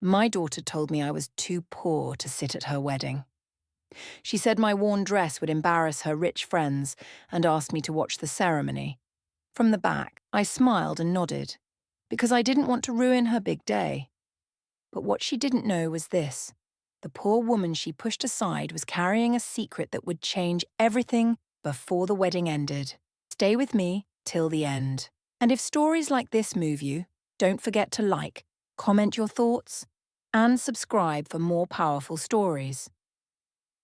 My daughter told me I was too poor to sit at her wedding. She said my worn dress would embarrass her rich friends and asked me to watch the ceremony. From the back, I smiled and nodded, because I didn't want to ruin her big day. But what she didn't know was this. The poor woman she pushed aside was carrying a secret that would change everything before the wedding ended. Stay with me till the end. And if stories like this move you, don't forget to like, comment your thoughts, and subscribe for more powerful stories.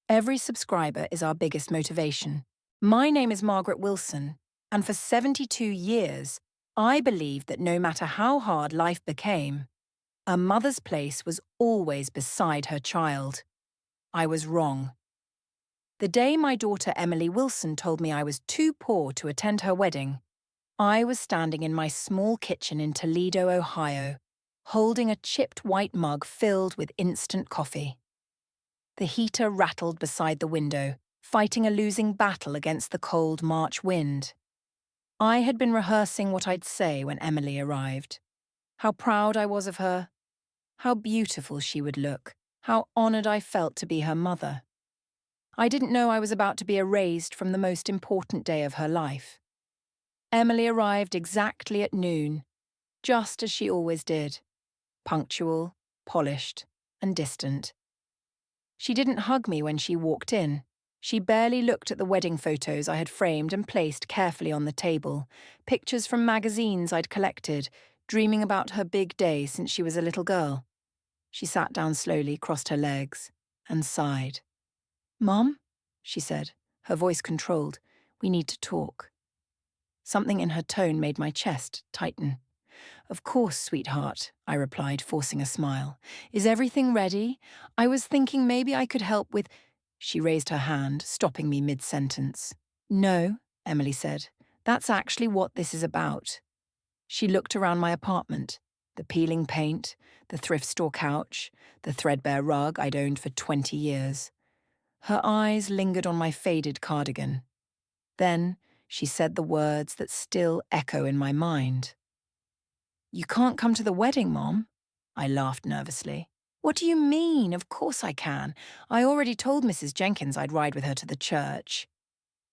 Every subscriber is our biggest motivation. My name is Margaret Wilson, and for 72 years, I believed that no matter how hard life became, a mother's place was always beside her child. I was wrong. The day my daughter Emily Wilson told me I was too poor to attend her wedding, I was standing in my small kitchen in Toledo, Ohio, holding a chipped white mug filled with instant coffee. The heater rattled beside the window, fighting a losing battle against the cold March wind. I had been rehearsing what I'd say when Emily arrived. How proud I was of her. How beautiful she would look. How honored I felt to be her mother. I didn't know I was about to be erased from the most important day of her life. Emily arrived exactly at noon, just as she always did. Punctual, polished, and distant. She didn't hug me when she walked in. She barely looked at the wedding photos I had framed and placed carefully on the table, pictures from magazines I'd collected, dreaming about her big day since she was a little girl. She sat down slowly, crossed her legs, and sighed. "Mom," she said, her voice controlled, "we need to talk." Something in her tone made my chest tighten. "Of course, sweetheart," I replied, forcing a smile. "Is everything ready? I was thinking maybe I could help with—" She raised her hand, stopping me mid-sentence. "No," Emily said. "That's actually what this is about." She looked around my apartment. The peeling paint, the thrift store couch, the threadbare rug I'd owned for 20 years. Her eyes lingered on my faded cardigan. Then she said the words that still echo in my mind. "You can't come to the wedding, Mom." I laughed nervously. "What do you mean? Of course I can. I already told Mrs. Jenkins I'd ride with her to the church."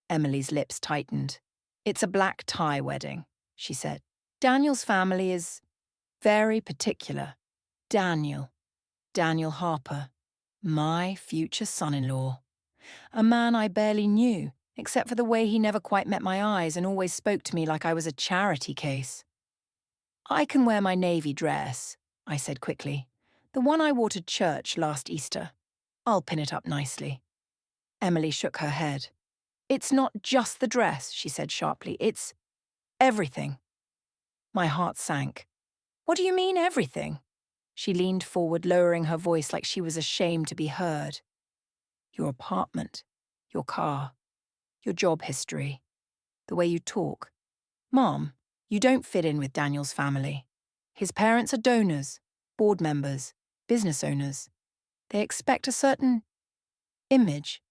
Emily's lips tightened. "It's a black tie wedding," she said. "Daniel's family is very particular. Daniel Harper, my future son-in-law. A man I barely knew, except for the way he never quite met my eyes and always spoke to me like I was a charity case." "I can wear my navy dress," I said quickly. "The one I wore to church last Easter. I'll pin it up nicely." Emily shook her head. "It's not just the dress," she said sharply. "It's everything." My heart sank. "What do you mean, everything?" She leaned forward, lowering her voice like she was ashamed to be heard. "Your apartment, your car, your job history, the way you talk. Mom, you don't fit in with Daniel's family. His parents are donors, board members, business owners. They expect a certain image."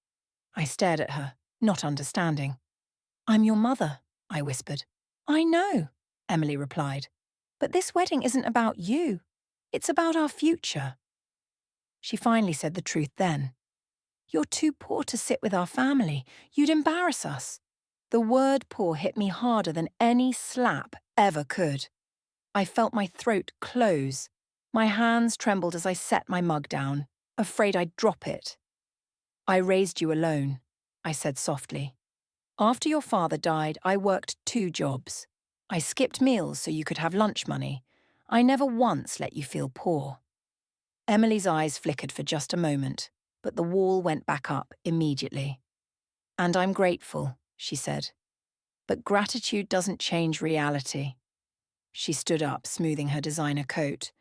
I stared at her, not understanding. "I'm your mother," I whispered. "I know," Emily replied. "But this wedding isn't about you. It's about our future." She finally said the truth then. "You're too poor to sit with our family. You'd embarrass us." The word poor hit me harder than any slap ever could. I felt my throat close. My hands trembled as I set my mug down, afraid I'd drop it. "I raised you alone," I said softly. "After your father died, I worked 2 jobs. I skipped meals so you could have lunch money. I never once let you feel poor." Emily's eyes flickered for just a moment, but the wall went back up immediately. "And I'm grateful," she said. "But gratitude doesn't change reality." She stood up, smoothing her designer coat.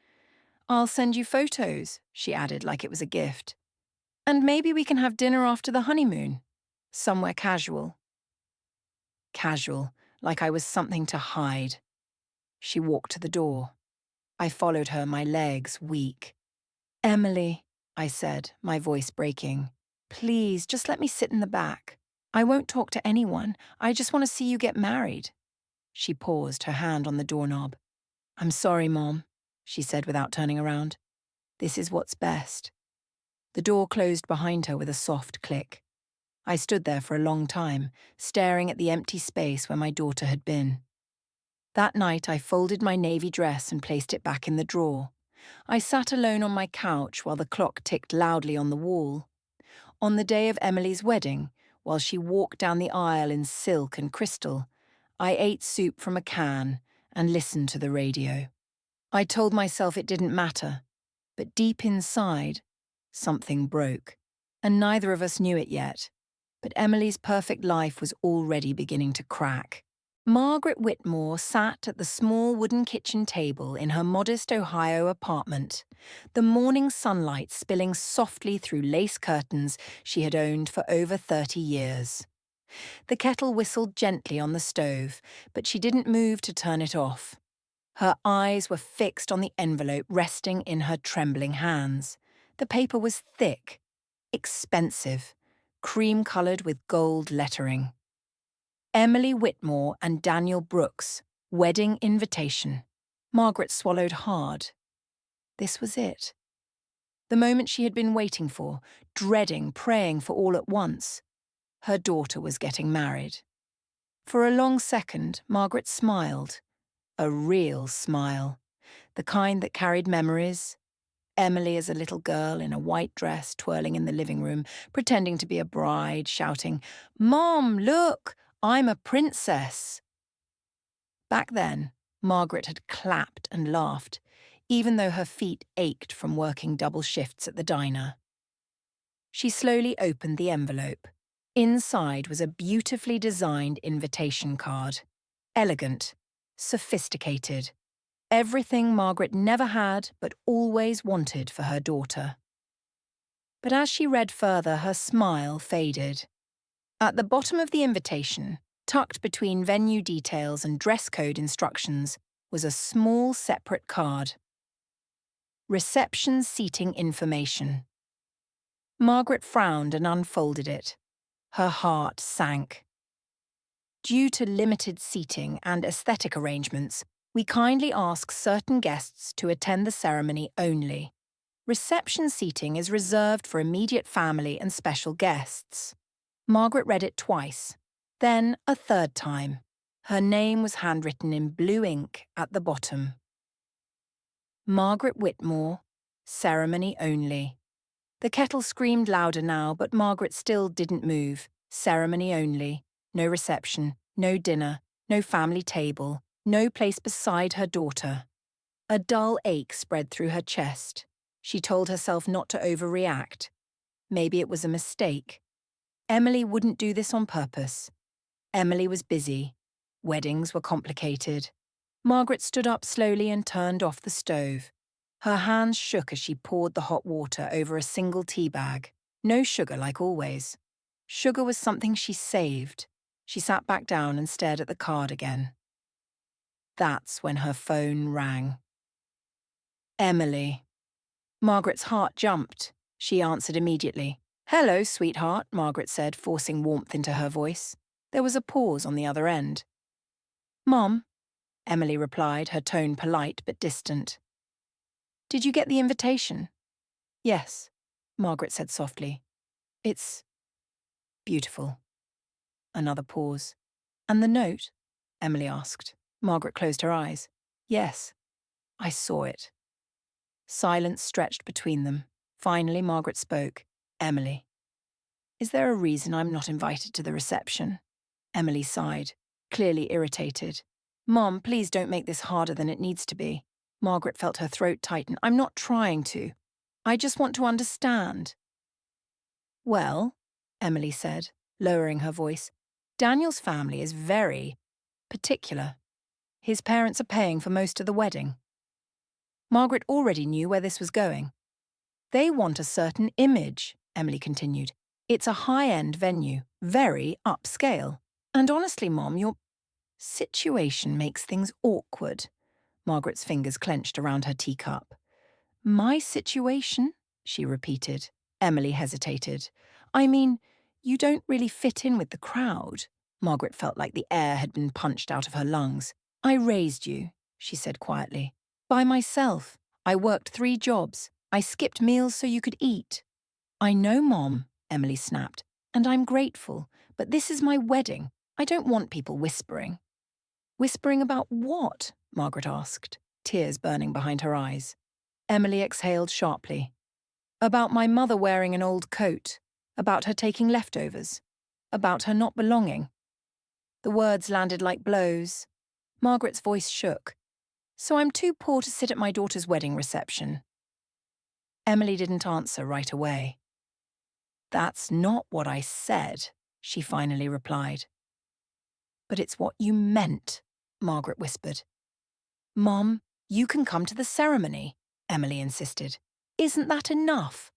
"I'll send you photos," she added like it was a gift. "And maybe we can have dinner after the honeymoon. Somewhere casual." Casual, like I was something to hide. She walked to the door. I followed her, my legs weak. "Emily," I said, my voice breaking. "Please, just let me sit in the back. I won't talk to anyone. I just want to see you get married." She paused, her hand on the doorknob. "I'm sorry, Mom," she said without turning around. This is what's best. The door closed behind her with a soft click. I stood there for a long time, staring at the empty space where my daughter had been. That night I folded my navy dress and placed it back in the drawer. I sat alone on my couch while the clock ticked loudly on the wall. On the day of Emily's wedding, while she walked down the aisle in silk and crystal, I ate soup from a can and listened to the radio. I told myself it didn't matter, but deep inside, something broke. And neither of us knew it yet, but Emily's perfect life was already beginning to crack. Margaret Whitmore sat at the small wooden kitchen table in her modest Ohio apartment, the morning sunlight spilling softly through lace curtains she had owned for over 30 years. The kettle whistled gently on the stove, but she didn't move to turn it off. Her eyes were fixed on the envelope resting in her trembling hands. The paper was thick, expensive, cream-coloured with gold lettering. Emily Whitmore and Daniel Brooks, wedding invitation. Margaret swallowed hard. This was it. The moment she had been waiting for, dreading, praying for all at once. Her daughter was getting married. For a long second, Margaret smiled. A real smile. The kind that carried memories. Emily as a little girl in a white dress twirling in the living room, pretending to be a bride, shouting, "Mom, look! I'm a princess." Back then, Margaret had clapped and laughed, even though her feet ached from working double shifts at the diner. She slowly opened the envelope. Inside was a beautifully designed invitation card. Elegant, sophisticated. Everything Margaret never had but always wanted for her daughter. But as she read further, her smile faded. At the bottom of the invitation, tucked between venue details and dress code instructions, was a small separate card. Reception seating information. Margaret frowned and unfolded it. Her heart sank. Due to limited seating and aesthetic arrangements, we kindly ask certain guests to attend the ceremony only. Reception seating is reserved for immediate family and special guests. Margaret read it twice, then a third time. Her name was handwritten in blue ink at the bottom. Margaret Whitmore, ceremony only. The kettle screamed louder now, but Margaret still didn't move. Ceremony only. No reception, no dinner, no family table, no place beside her daughter. A dull ache spread through her chest. She told herself not to overreact. Maybe it was a mistake. Emily wouldn't do this on purpose. Emily was busy. Weddings were complicated. Margaret stood up slowly and turned off the stove. Her hands shook as she poured the hot water over a single tea bag. No sugar like always. Sugar was something she saved. She sat back down and stared at the card again. That's when her phone rang. Emily. Margaret's heart jumped. She answered immediately. "Hello, sweetheart," Margaret said, forcing warmth into her voice. There was a pause on the other end. "Mom," Emily replied, her tone polite but distant. "Did you get the invitation?" "Yes," Margaret said softly. "It's beautiful." Another pause. "And the note?" Emily asked. Margaret closed her eyes. "Yes, I saw it." Silence stretched between them. Finally, Margaret spoke. "Emily, is there a reason I'm not invited to the reception?" Emily sighed, clearly irritated. "Mom, please don't make this harder than it needs to be." Margaret felt her throat tighten. "I'm not trying to. I just want to understand." "Well," Emily said, lowering her voice, "Daniel's family is very particular. His parents are paying for most of the wedding." Margaret already knew where this was going. "They want a certain image," Emily continued. "It's a high-end venue, very upscale. And honestly, Mom, your situation makes things awkward." Margaret's fingers clenched around her teacup. "My situation?" she repeated. Emily hesitated. "I mean, you don't really fit in with the crowd." Margaret felt like the air had been punched out of her lungs. "I raised you," she said quietly. "By myself. I worked 3 jobs. I skipped meals so you could eat. I know, Mom, Emily snapped, and I'm grateful, but this is my wedding. I don't want people whispering. Whispering about what? Margaret asked, tears burning behind her eyes. Emily exhaled sharply. About my mother wearing an old coat, about her taking leftovers, about her not belonging. The words landed like blows. Margaret's voice shook. So I'm too poor to sit at my daughter's wedding reception. Emily didn't answer right away. That's not what I said, she finally replied. But it's what you meant, Margaret whispered. Mom, you can come to the ceremony, Emily insisted. Isn't that enough?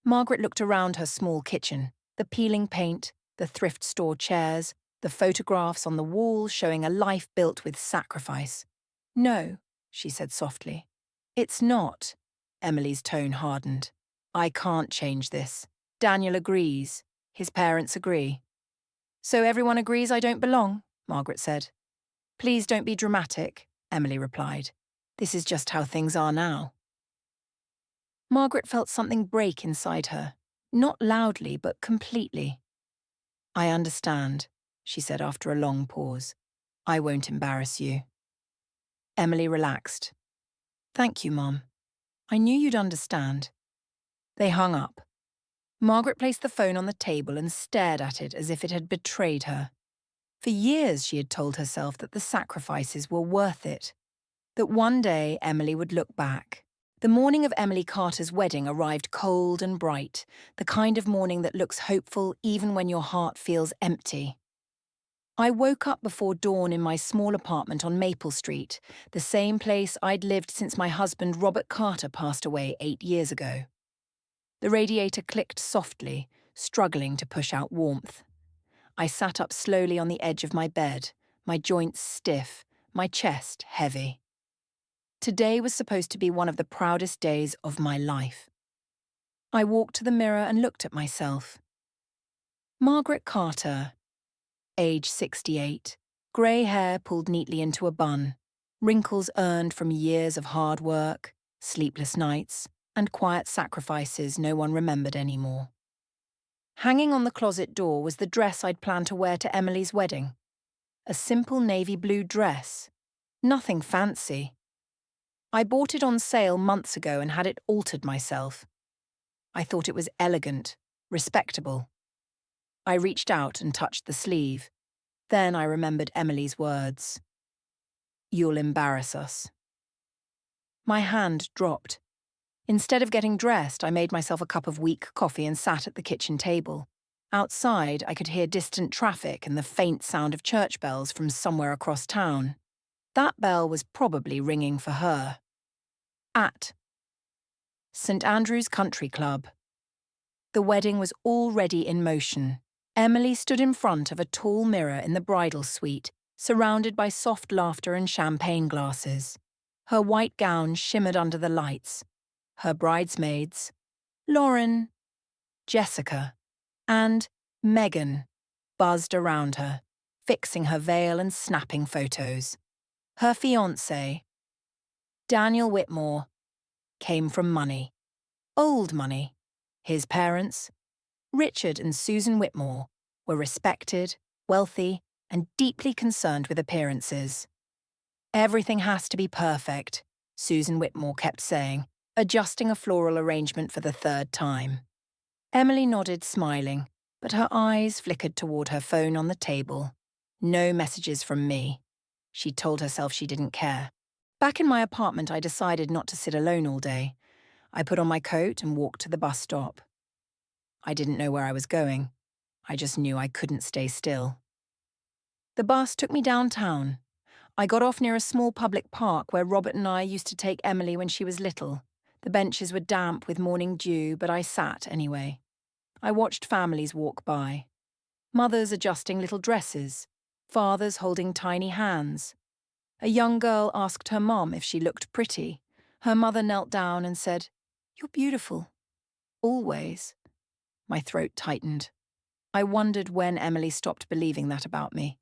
Margaret looked around her small kitchen, the peeling paint, the thrift store chairs, the photographs on the wall showing a life built with sacrifice. No, she said softly. It's not. Emily's tone hardened. I can't change this. Daniel agrees. His parents agree. So everyone agrees I don't belong, Margaret said. Please don't be dramatic, Emily replied. This is just how things are now. Margaret felt something break inside her, not loudly but completely. I understand, she said after a long pause. I won't embarrass you. Emily relaxed. Thank you, Mom. I knew you'd understand. They hung up. Margaret placed the phone on the table and stared at it as if it had betrayed her. For years she had told herself that the sacrifices were worth it, that one day Emily would look back. The morning of Emily Carter's wedding arrived cold and bright, the kind of morning that looks hopeful even when your heart feels empty. I woke up before dawn in my small apartment on Maple Street, the same place I'd lived since my husband Robert Carter passed away 8 years ago. The radiator clicked softly, struggling to push out warmth. I sat up slowly on the edge of my bed, my joints stiff, my chest heavy. Today was supposed to be one of the proudest days of my life. I walked to the mirror and looked at myself. Margaret Carter, age 68, grey hair pulled neatly into a bun, wrinkles earned from years of hard work, sleepless nights, and quiet sacrifices no one remembered anymore. Hanging on the closet door was the dress I'd planned to wear to Emily's wedding. A simple navy blue dress. Nothing fancy. I bought it on sale months ago and had it altered myself. I thought it was elegant, respectable. I reached out and touched the sleeve. Then I remembered Emily's words. You'll embarrass us. My hand dropped. Instead of getting dressed, I made myself a cup of weak coffee and sat at the kitchen table. Outside, I could hear distant traffic and the faint sound of church bells from somewhere across town. That bell was probably ringing for her. At St. Andrew's Country Club. The wedding was already in motion. Emily stood in front of a tall mirror in the bridal suite, surrounded by soft laughter and champagne glasses. Her white gown shimmered under the lights. Her bridesmaids, Lauren, Jessica, and Megan, buzzed around her, fixing her veil and snapping photos. Her fiancé, Daniel Whitmore, came from money. Old money. His parents, Richard and Susan Whitmore, were respected, wealthy, and deeply concerned with appearances. Everything has to be perfect, Susan Whitmore kept saying, adjusting a floral arrangement for the 3rd time. Emily nodded, smiling, but her eyes flickered toward her phone on the table. No messages from me. She told herself she didn't care. Back in my apartment, I decided not to sit alone all day. I put on my coat and walked to the bus stop. I didn't know where I was going. I just knew I couldn't stay still. The bus took me downtown. I got off near a small public park where Robert and I used to take Emily when she was little. The benches were damp with morning dew, but I sat anyway. I watched families walk by. Mothers adjusting little dresses, fathers holding tiny hands. A young girl asked her mom if she looked pretty. Her mother knelt down and said, "You're beautiful. Always." My throat tightened. I wondered when Emily stopped believing that about me.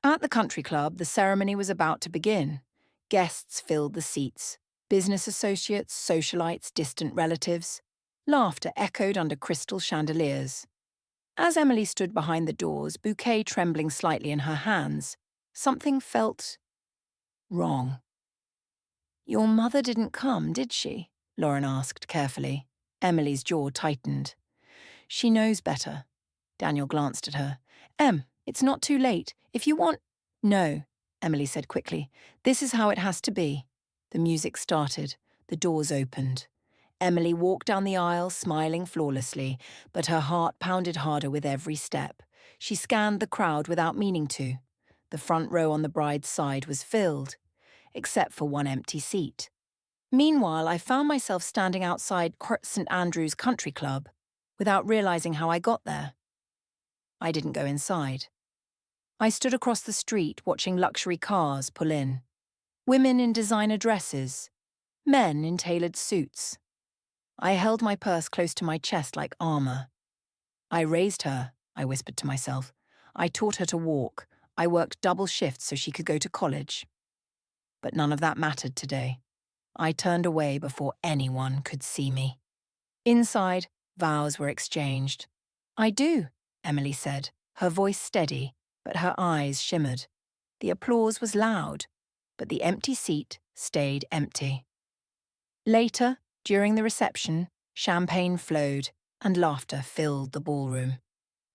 At the country club, the ceremony was about to begin. Guests filled the seats. Business associates, socialites, distant relatives. Laughter echoed under crystal chandeliers. As Emily stood behind the doors, bouquet trembling slightly in her hands, something felt wrong. "Your mother didn't come, did she?" Lauren asked carefully. Emily's jaw tightened. "She knows better." Daniel glanced at her. It's not too late. If you want—" "No," Emily said quickly. "This is how it has to be." The music started. The doors opened. Emily walked down the aisle, smiling flawlessly, but her heart pounded harder with every step. She scanned the crowd without meaning to. The front row on the bride's side was filled, except for one empty seat. Meanwhile, I found myself standing outside St. Andrew's Country Club, without realizing how I got there. I didn't go inside. I stood across the street watching luxury cars pull in. Women in designer dresses, men in tailored suits. I held my purse close to my chest like armor. "I raised her," I whispered to myself. "I taught her to walk. I worked double shifts so she could go to college." But none of that mattered today. I turned away before anyone could see me. Inside, vows were exchanged. "I do," Emily said, her voice steady, but her eyes shimmered. The applause was loud, but the empty seat stayed empty. Later, during the reception, champagne flowed and laughter filled the ballroom.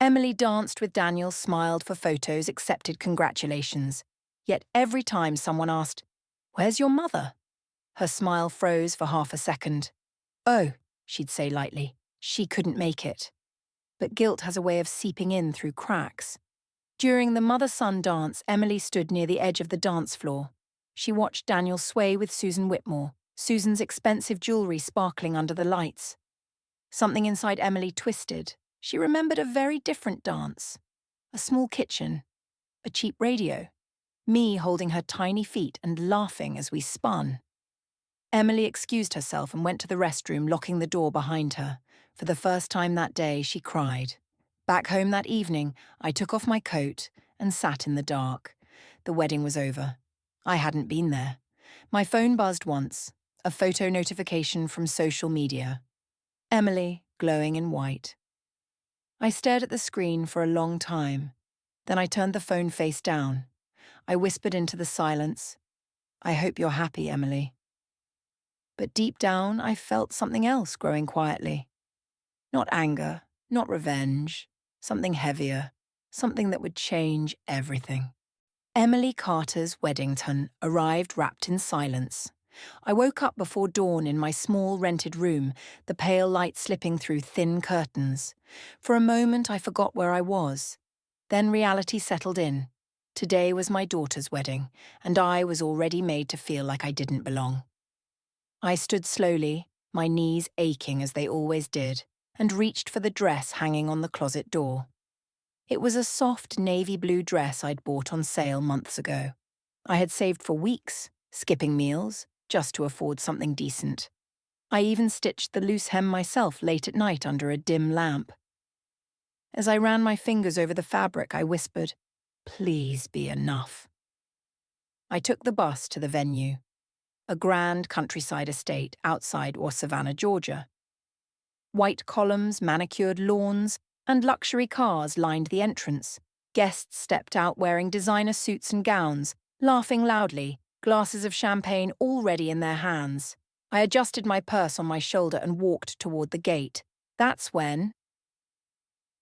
Emily danced with Daniel, smiled for photos, accepted congratulations. Yet every time someone asked, "Where's your mother?" her smile froze for half a second. "Oh," she'd say lightly, "she couldn't make it." But guilt has a way of seeping in through cracks. During the mother-son dance, Emily stood near the edge of the dance floor. She watched Daniel sway with Susan Whitmore, Susan's expensive jewellery sparkling under the lights. Something inside Emily twisted. She remembered a very different dance. A small kitchen, a cheap radio, me holding her tiny feet and laughing as we spun. Emily excused herself and went to the restroom, locking the door behind her. For the first time that day, she cried. Back home that evening, I took off my coat and sat in the dark. The wedding was over. I hadn't been there. My phone buzzed once, a photo notification from social media. Emily, glowing in white. I stared at the screen for a long time. Then I turned the phone face down. I whispered into the silence, "I hope you're happy, Emily." But deep down, I felt something else growing quietly. Not anger, not revenge, something heavier, something that would change everything. Emily Carter's Weddington arrived wrapped in silence. I woke up before dawn in my small rented room, the pale light slipping through thin curtains. For a moment, I forgot where I was. Then reality settled in. Today was my daughter's wedding, and I was already made to feel like I didn't belong. I stood slowly, my knees aching as they always did, and reached for the dress hanging on the closet door. It was a soft navy blue dress I'd bought on sale months ago. I had saved for weeks, skipping meals, just to afford something decent. I even stitched the loose hem myself late at night under a dim lamp. As I ran my fingers over the fabric, I whispered, "Please be enough." I took the bus to the venue, a grand countryside estate outside Savannah, Georgia. White columns, manicured lawns, and luxury cars lined the entrance. Guests stepped out wearing designer suits and gowns, laughing loudly, glasses of champagne already in their hands. I adjusted my purse on my shoulder and walked toward the gate. That's when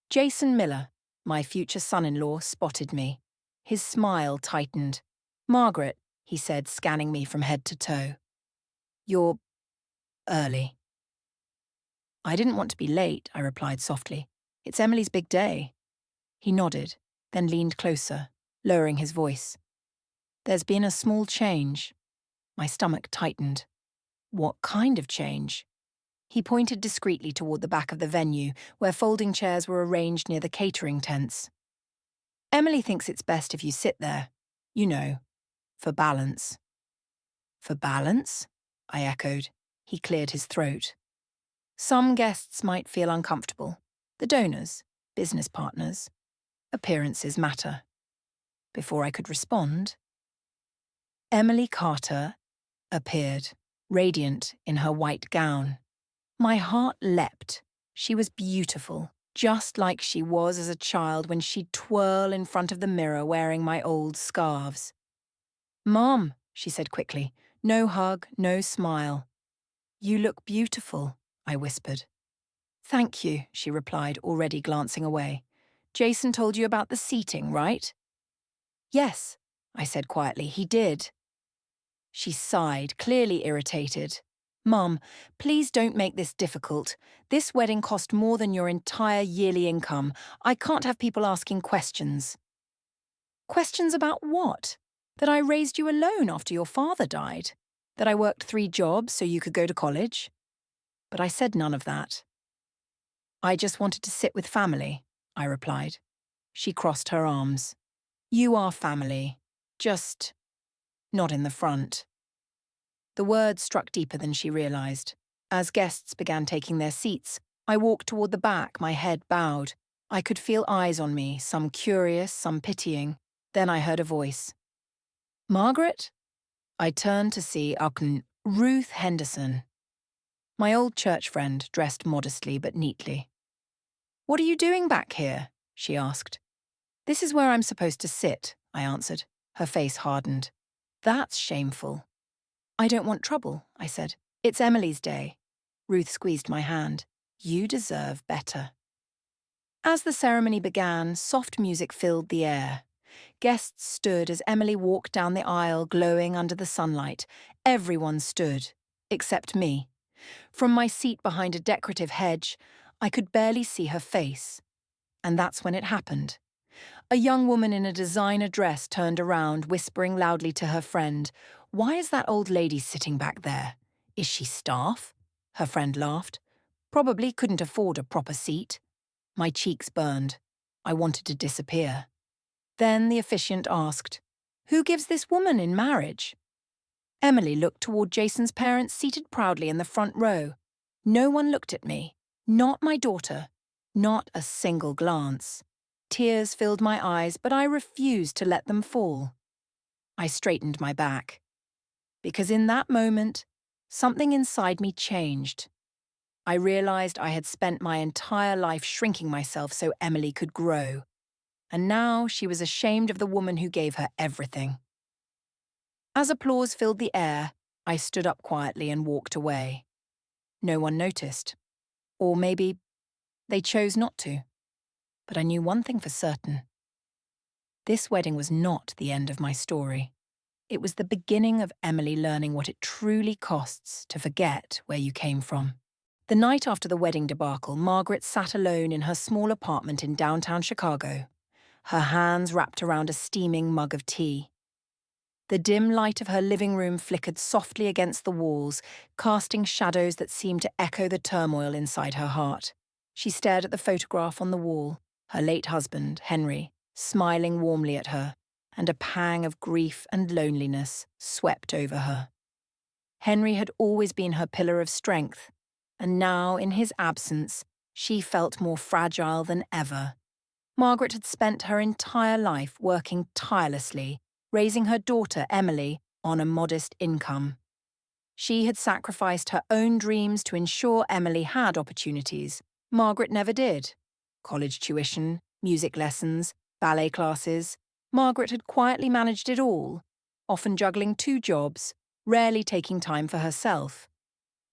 Jason Miller, my future son-in-law, spotted me. His smile tightened. "Margaret," he said, scanning me from head to toe. "You're early." "I didn't want to be late," I replied softly. "It's Emily's big day." He nodded, then leaned closer, lowering his voice. "There's been a small change." My stomach tightened. What kind of change? He pointed discreetly toward the back of the venue, where folding chairs were arranged near the catering tents. "Emily thinks it's best if you sit there. You know, for balance." "For balance?" I echoed. He cleared his throat. "Some guests might feel uncomfortable. The donors, business partners. Appearances matter." Before I could respond, Emily Carter appeared. radiant in her white gown. My heart leapt. She was beautiful, just like she was as a child when she'd twirl in front of the mirror wearing my old scarves. "Mom," she said quickly, no hug, no smile. "You look beautiful," I whispered. "Thank you," she replied, already glancing away. "Jason told you about the seating, right?" "Yes," I said quietly, "he did." She sighed, clearly irritated. "Mum, please don't make this difficult. This wedding cost more than your entire yearly income. I can't have people asking questions." "Questions about what? That I raised you alone after your father died? That I worked 3 jobs so you could go to college?" But I said none of that. "I just wanted to sit with family," I replied. She crossed her arms. "You are family. Just not in the front." The words struck deeper than she realised. As guests began taking their seats, I walked toward the back, my head bowed. I could feel eyes on me, some curious, some pitying. Then I heard a voice. "Margaret?" I turned to see Ruth Henderson, my old church friend, dressed modestly but neatly. "What are you doing back here?" she asked. "This is where I'm supposed to sit," I answered. Her face hardened. "That's shameful." "I don't want trouble," I said. "It's Emily's day." Ruth squeezed my hand. "You deserve better." As the ceremony began, soft music filled the air. Guests stood as Emily walked down the aisle, glowing under the sunlight. Everyone stood, except me. From my seat behind a decorative hedge, I could barely see her face. And that's when it happened. A young woman in a designer dress turned around, whispering loudly to her friend, "Why is that old lady sitting back there? Is she staff?" Her friend laughed. "Probably couldn't afford a proper seat." My cheeks burned. I wanted to disappear. Then the officiant asked, "Who gives this woman in marriage?" Emily looked toward Jason's parents seated proudly in the front row. No one looked at me. Not my daughter. Not a single glance. Tears filled my eyes, but I refused to let them fall. I straightened my back. Because in that moment, something inside me changed. I realized I had spent my entire life shrinking myself so Emily could grow. And now she was ashamed of the woman who gave her everything. As applause filled the air, I stood up quietly and walked away. No one noticed. Or maybe they chose not to. But I knew one thing for certain. This wedding was not the end of my story. It was the beginning of Emily learning what it truly costs to forget where you came from. The night after the wedding debacle, Margaret sat alone in her small apartment in downtown Chicago, her hands wrapped around a steaming mug of tea. The dim light of her living room flickered softly against the walls, casting shadows that seemed to echo the turmoil inside her heart. She stared at the photograph on the wall, her late husband, Henry, smiling warmly at her, and a pang of grief and loneliness swept over her. Henry had always been her pillar of strength, and now, in his absence, she felt more fragile than ever. Margaret had spent her entire life working tirelessly, raising her daughter, Emily, on a modest income. She had sacrificed her own dreams to ensure Emily had opportunities. Margaret never did. College tuition, music lessons, ballet classes. Margaret had quietly managed it all, often juggling 2 jobs, rarely taking time for herself.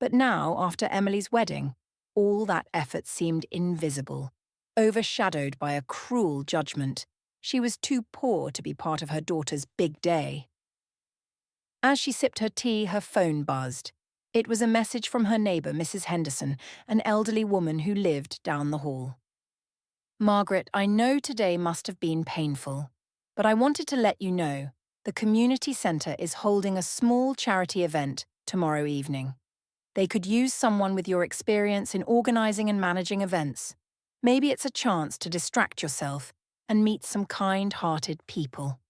But now, after Emily's wedding, all that effort seemed invisible, overshadowed by a cruel judgment. She was too poor to be part of her daughter's big day. As she sipped her tea, her phone buzzed. It was a message from her neighbour, Mrs. Henderson, an elderly woman who lived down the hall. "Margaret, I know today must have been painful, but I wanted to let you know the community centre is holding a small charity event tomorrow evening. They could use someone with your experience in organising and managing events. Maybe it's a chance to distract yourself and meet some kind-hearted people."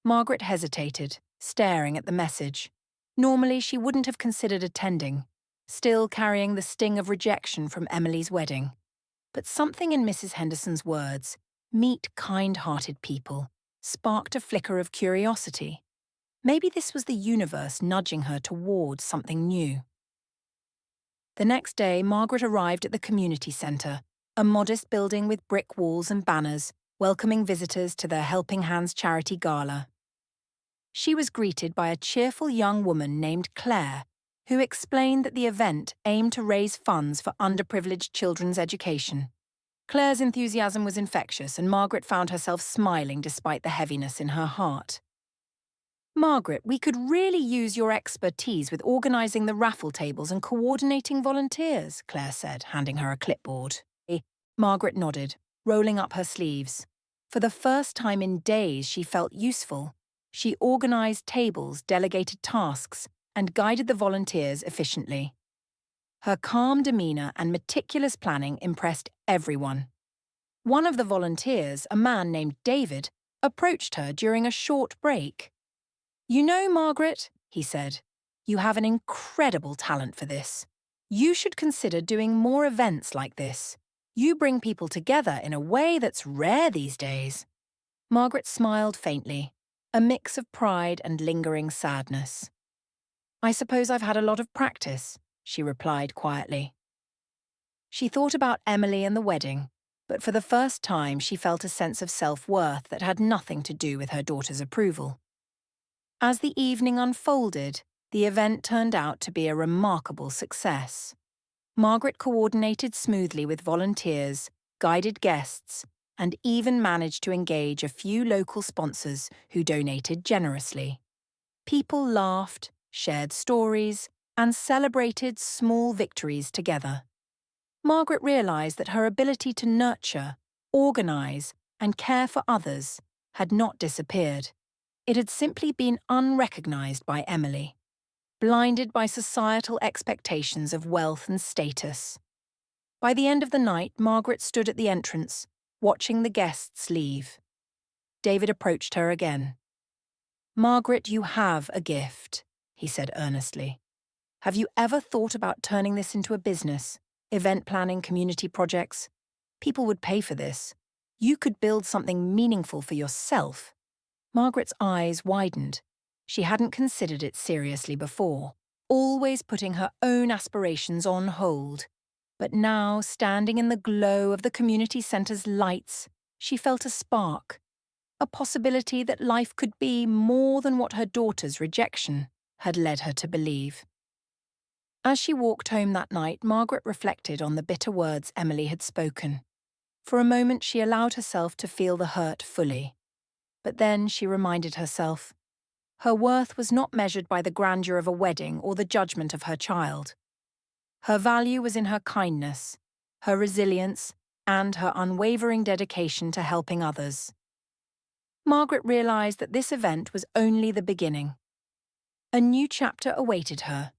Margaret hesitated, staring at the message. Normally, she wouldn't have considered attending, still carrying the sting of rejection from Emily's wedding. But something in Mrs. Henderson's words, "meet kind-hearted people," sparked a flicker of curiosity. Maybe this was the universe nudging her towards something new. The next day, Margaret arrived at the community centre, a modest building with brick walls and banners, welcoming visitors to their Helping Hands charity gala. She was greeted by a cheerful young woman named Claire, who explained that the event aimed to raise funds for underprivileged children's education. Claire's enthusiasm was infectious, and Margaret found herself smiling despite the heaviness in her heart. "Margaret, we could really use your expertise with organising the raffle tables and coordinating volunteers," Claire said, handing her a clipboard. Margaret nodded, rolling up her sleeves. For the first time in days, she felt useful. She organised tables, delegated tasks, and guided the volunteers efficiently. Her calm demeanour and meticulous planning impressed everyone. One of the volunteers, a man named David, approached her during a short break. "You know, Margaret," he said, "you have an incredible talent for this. You should consider doing more events like this. You bring people together in a way that's rare these days." Margaret smiled faintly, a mix of pride and lingering sadness. "I suppose I've had a lot of practice," she replied quietly. She thought about Emily and the wedding, but for the first time she felt a sense of self-worth that had nothing to do with her daughter's approval. As the evening unfolded, the event turned out to be a remarkable success. Margaret coordinated smoothly with volunteers, guided guests, and even managed to engage a few local sponsors who donated generously. People laughed, shared stories, and celebrated small victories together. Margaret realised that her ability to nurture, organise, and care for others had not disappeared. It had simply been unrecognised by Emily, blinded by societal expectations of wealth and status. By the end of the night, Margaret stood at the entrance, watching the guests leave. David approached her again. "Margaret, you have a gift," he said earnestly. "Have you ever thought about turning this into a business? Event planning, community projects? People would pay for this. You could build something meaningful for yourself." Margaret's eyes widened. She hadn't considered it seriously before, always putting her own aspirations on hold. But now, standing in the glow of the community centre's lights, she felt a spark, a possibility that life could be more than what her daughter's rejection had led her to believe. As she walked home that night, Margaret reflected on the bitter words Emily had spoken. For a moment, she allowed herself to feel the hurt fully. But then she reminded herself, her worth was not measured by the grandeur of a wedding or the judgment of her child. Her value was in her kindness, her resilience, and her unwavering dedication to helping others. Margaret realised that this event was only the beginning. A new chapter awaited her,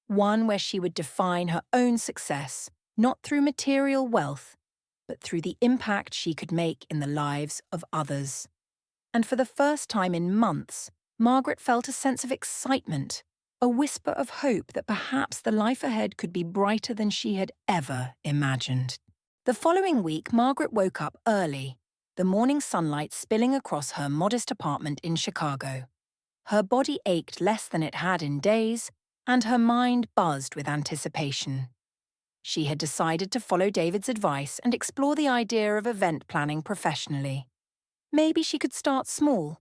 one where she would define her own success, not through material wealth, but through the impact she could make in the lives of others. And for the first time in months, Margaret felt a sense of excitement, a whisper of hope that perhaps the life ahead could be brighter than she had ever imagined. The following week, Margaret woke up early, the morning sunlight spilling across her modest apartment in Chicago. Her body ached less than it had in days, and her mind buzzed with anticipation. She had decided to follow David's advice and explore the idea of event planning professionally. Maybe she could start small,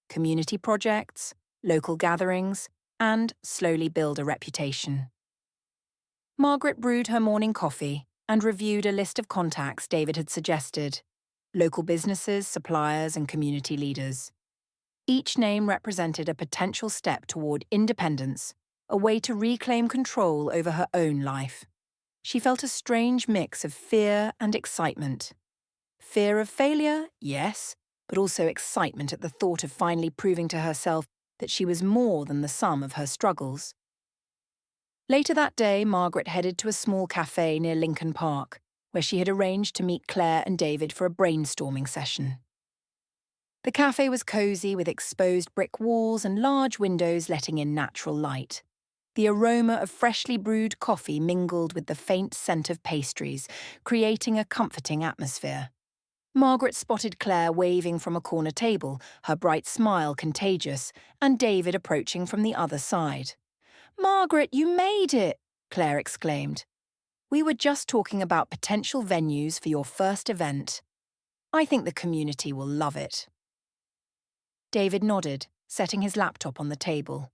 community projects, local gatherings, and slowly build a reputation. Margaret brewed her morning coffee and reviewed a list of contacts David had suggested: local businesses, suppliers, and community leaders. Each name represented a potential step toward independence, a way to reclaim control over her own life. She felt a strange mix of fear and excitement. Fear of failure, yes, but also excitement at the thought of finally proving to herself that she was more than the sum of her struggles. Later that day, Margaret headed to a small cafe near Lincoln Park, where she had arranged to meet Claire and David for a brainstorming session. The cafe was cosy with exposed brick walls and large windows letting in natural light. The aroma of freshly brewed coffee mingled with the faint scent of pastries, creating a comforting atmosphere. Margaret spotted Claire waving from a corner table, her bright smile contagious, and David approaching from the other side. "Margaret, you made it!" Claire exclaimed. "We were just talking about potential venues for your first event. I think the community will love it." David nodded, setting his laptop on the table.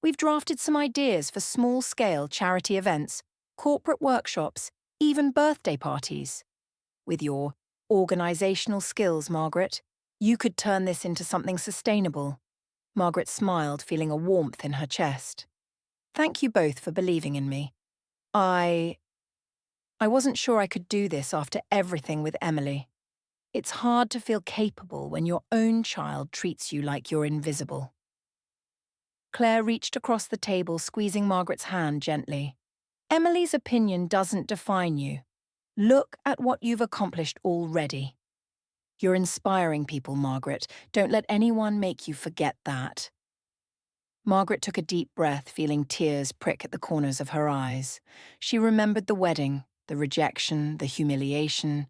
"We've drafted some ideas for small-scale charity events, corporate workshops, even birthday parties. With your organisational skills, Margaret, you could turn this into something sustainable." Margaret smiled, feeling a warmth in her chest. "Thank you both for believing in me. I wasn't sure I could do this after everything with Emily. It's hard to feel capable when your own child treats you like you're invisible." Claire reached across the table, squeezing Margaret's hand gently. "Emily's opinion doesn't define you. Look at what you've accomplished already. You're inspiring people, Margaret. Don't let anyone make you forget that." Margaret took a deep breath, feeling tears prick at the corners of her eyes. She remembered the wedding, the rejection, the humiliation,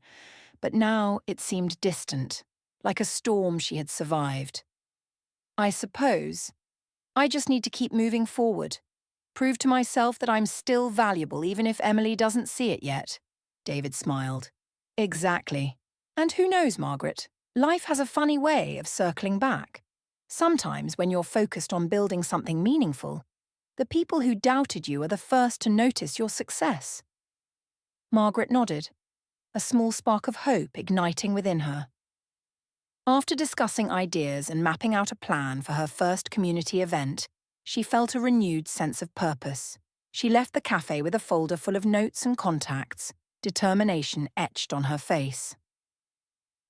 but now it seemed distant, like a storm she had survived. "I suppose I just need to keep moving forward, prove to myself that I'm still valuable even if Emily doesn't see it yet." David smiled. "Exactly. And who knows, Margaret? Life has a funny way of circling back. Sometimes when you're focused on building something meaningful, the people who doubted you are the first to notice your success." Margaret nodded, a small spark of hope igniting within her. After discussing ideas and mapping out a plan for her first community event, she felt a renewed sense of purpose. She left the cafe with a folder full of notes and contacts, determination etched on her face.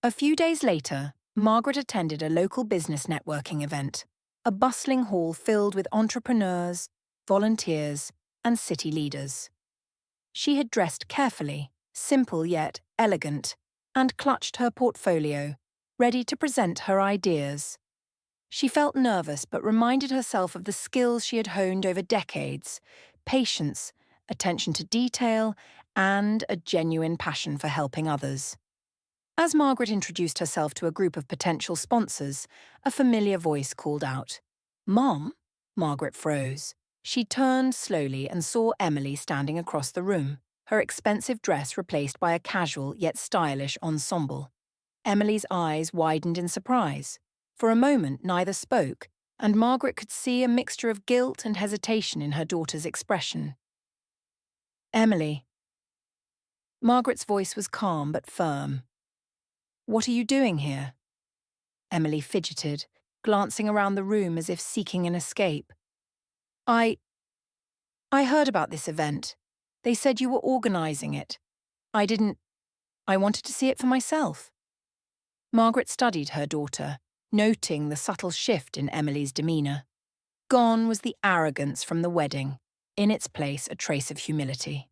A few days later, Margaret attended a local business networking event, a bustling hall filled with entrepreneurs, volunteers, and city leaders. She had dressed carefully, simple yet elegant, and clutched her portfolio, ready to present her ideas. She felt nervous but reminded herself of the skills she had honed over decades: patience, attention to detail, and a genuine passion for helping others. As Margaret introduced herself to a group of potential sponsors, a familiar voice called out, "Mom?" Margaret froze. She turned slowly and saw Emily standing across the room, her expensive dress replaced by a casual yet stylish ensemble. Emily's eyes widened in surprise. For a moment, neither spoke, and Margaret could see a mixture of guilt and hesitation in her daughter's expression. "Emily." Margaret's voice was calm but firm. "What are you doing here?" Emily fidgeted, glancing around the room as if seeking an escape. I heard about this event. They said you were organising it. I wanted to see it for myself." Margaret studied her daughter, noting the subtle shift in Emily's demeanour. Gone was the arrogance from the wedding, in its place a trace of humility.